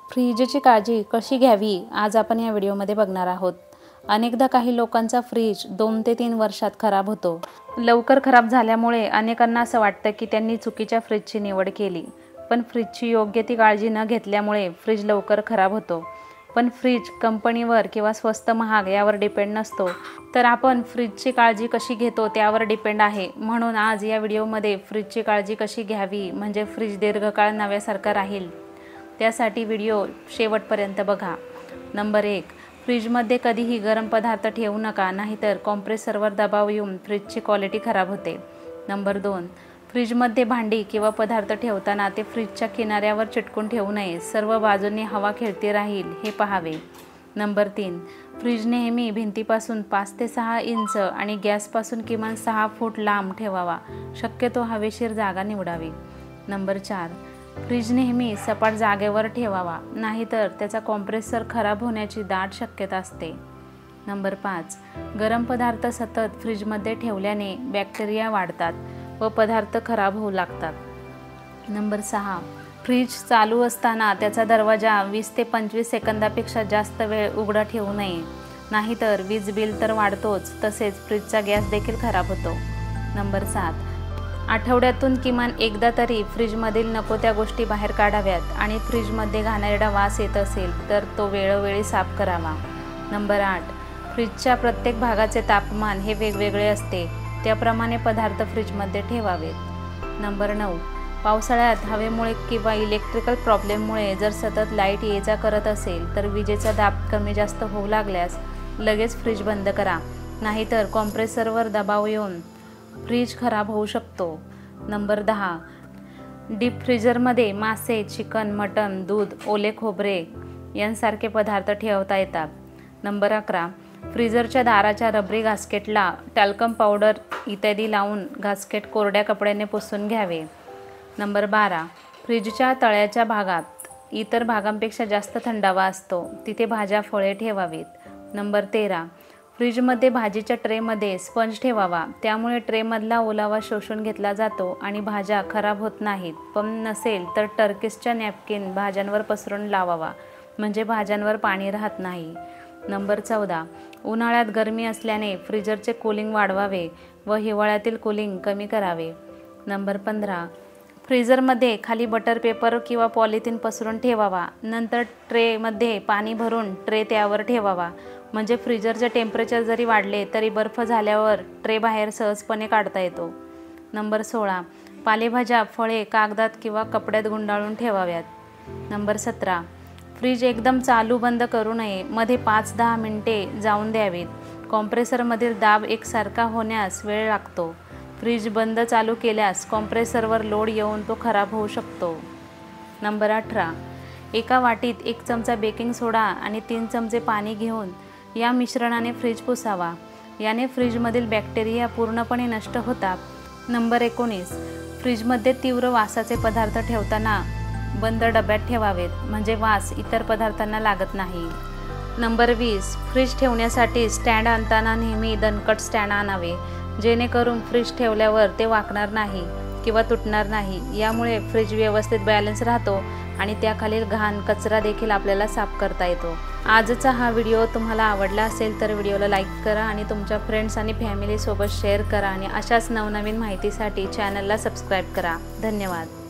फ्रीजची काळजी कशी घ्यावी आज आपण या व्हिडिओमध्ये बघणार आहोत। अनेकदा काही लोकांचा फ्रीज 2 ते 3 वर्षात खराब होतो। लवकर खराब झाल्यामुळे अनेकांना असं वाटतं की त्यांनी चुकीच्या फ्रीजची निवड केली। पण फ्रीजची योग्य ती काळजी न घेतल्यामुळे फ्रीज लवकर खराब होतो। पण फ्रीज कंपनीवर किंवा स्वस्त महाग यावर डिपेंड नसतो, तर आपण फ्रीजची काळजी कशी घेतो त्यावर डिपेंड आहे। म्हणून आज या व्हिडिओमध्ये फ्रीजची काळजी कशी घ्यावी म्हणजे फ्रीज दीर्घकाळ नव्यासारखा राहील, त्यासाठी व्हिडिओ शेवटपर्यंत बघा। नंबर 1, फ्रीजमध्ये कधीही गरम पदार्थ ठेवू नका, नाहीतर कॉम्प्रेसरवर दबाव येऊन फ्रीजची क्वालिटी खराब होते। नंबर 2, फ्रीजमध्ये भांडी किंवा पदार्थ ठेवताना ते फ्रीजच्या किनाऱ्यावर चिटकून ठेवू नये, सर्व बाजूंनी हवा खेळती राहील हे पाहावे। नंबर 3, फ्रीज नेहमी भिंतीपासून 5 ते 6 इंच आणि गॅसपासून किमान 6 फूट लांब ठेवावा, शक्यतो हवेशीर जागा निवडावी। नंबर 4, फ्रीज नेहमी सपाट जागेवर ठेवावा, नाहीतर त्याचा कॉम्प्रेसर खराब होण्याची दाट शक्यता असते। नंबर 5, गरम पदार्थ सतत फ्रीजमध्ये ठेवल्याने बॅक्टेरिया वाढतात व पदार्थ खराब होऊ लागतात। नंबर 6, फ्रीज चालू असताना त्याचा दरवाजा 20 ते 25 सेकंदापेक्षा जास्त वेळ उघडा ठेवू नये, नाहीतर वीज बिल तर वाढतोच, तसेच फ्रीजचा गॅस देखील खराब होतो। नंबर 7, आठवड्यातून किमान एकदा तरी फ्रीजमधील नको त्या गोष्टी बाहेर काढाव्यात आणि फ्रीजमध्ये घाणेरडा वास येत असेल तर तो वेळोवेळी साफ करावा। नंबर 8, फ्रीजच्या प्रत्येक भागाचे तापमान हे वेगवेगळे असते, त्याप्रमाणे पदार्थ फ्रीजमध्ये ठेवावेत। नंबर 9, पावसाळ्यात हवेमुळे किंवा इलेक्ट्रिकल प्रॉब्लेममुळे जर सतत लाईट ये जा करत असेल तर विजेचा दाब कमी जास्त होऊ लागल्यास लगेच फ्रीज बंद करा, नाहीतर कॉम्प्रेसरवर दबाव येऊन फ्रीज खराब होऊ शकतो। नंबर 10, डीप फ्रीजरमध्ये मासे, चिकन, मटण, दूध, ओले खोबरे यांसारखे पदार्थ ठेवता येतात। नंबर 11, फ्रीजरच्या दाराच्या रबरी गास्केटला टॅल्कम पावडर इत्यादी लावून गास्केट कोरड्या कपड्याने पुसून घ्यावे। नंबर 12, फ्रीजच्या तळ्याच्या भागात इतर भागांपेक्षा जास्त थंडावा असतो, तिथे भाज्या फळे ठेवावीत। नंबर 13, फ्रीजमध्ये भाजीच्या ट्रेमध्ये स्पंज ठेवावा, त्यामुळे ट्रेमधला ओलावा शोषून घेतला जातो आणि भाज्या खराब होत नाहीत। पण नसेल तर टर्किसच्या नॅपकिन भाज्यांवर पसरून लावावा, म्हणजे भाज्यांवर पाणी राहत नाही। नंबर 14, उन्हाळ्यात गरमी असल्याने फ्रीजरचे कूलिंग वाढवावे व हिवाळ्यातील कूलिंग कमी करावे। नंबर 15, फ्रीजरमध्ये खाली बटर पेपर किंवा पॉलिथिन पसरून ठेवावा, नंतर ट्रेमध्ये पाणी भरून ट्रे त्यावर ठेवावा, म्हणजे फ्रीजरचे टेम्परेचर जरी वाढले तरी बर्फ झाल्यावर ट्रे बाहेर सहजपणे काढता येतो। नंबर 16, पालेभाज्या, फळे कागदात किंवा कपड्यात गुंडाळून ठेवाव्यात। नंबर 17, फ्रीज एकदम चालू बंद करू नये, मध्ये 5-10 मिनिटे जाऊन द्यावीत, कॉम्प्रेसरमधील दाब एकसारखा होण्यास वेळ लागतो। फ्रीज बंद चालू केल्यास कॉम्प्रेसरवर लोड येऊन तो खराब होऊ शकतो। नंबर 18, एका वाटीत 1 चमचा बेकिंग सोडा आणि 3 चमचे पाणी घेऊन या मिश्रणाने फ्रीज पुसावा, याने फ्रीजमधील बॅक्टेरिया पूर्णपणे नष्ट होतात। नंबर 19, फ्रीजमध्ये तीव्र वासाचे पदार्थ ठेवताना बंद डब्यात ठेवावेत, म्हणजे वास इतर पदार्थांना लागत नाही। नंबर 20, फ्रीज ठेवण्यासाठी स्टँड आणताना नेहमी दणकट स्टँड आणावे, जेणेकरून फ्रीज ठेवल्यावर ते वाकणार नाही किंवा तुटणार नाही, यामुळे फ्रीज व्यवस्थित बॅलन्स राहतो आणि त्याखालील घाण कचरा देखील आपल्याला साफ करता येतो। आजचा हा व्हिडिओ तुम्हाला आवडला असेल तर व्हिडिओला लाईक करा आणि तुमच्या फ्रेंड्स आणि फॅमिलीसोबत शेअर करा आणि अशाच नवनवीन माहितीसाठी चॅनलला सबस्क्राईब करा। धन्यवाद।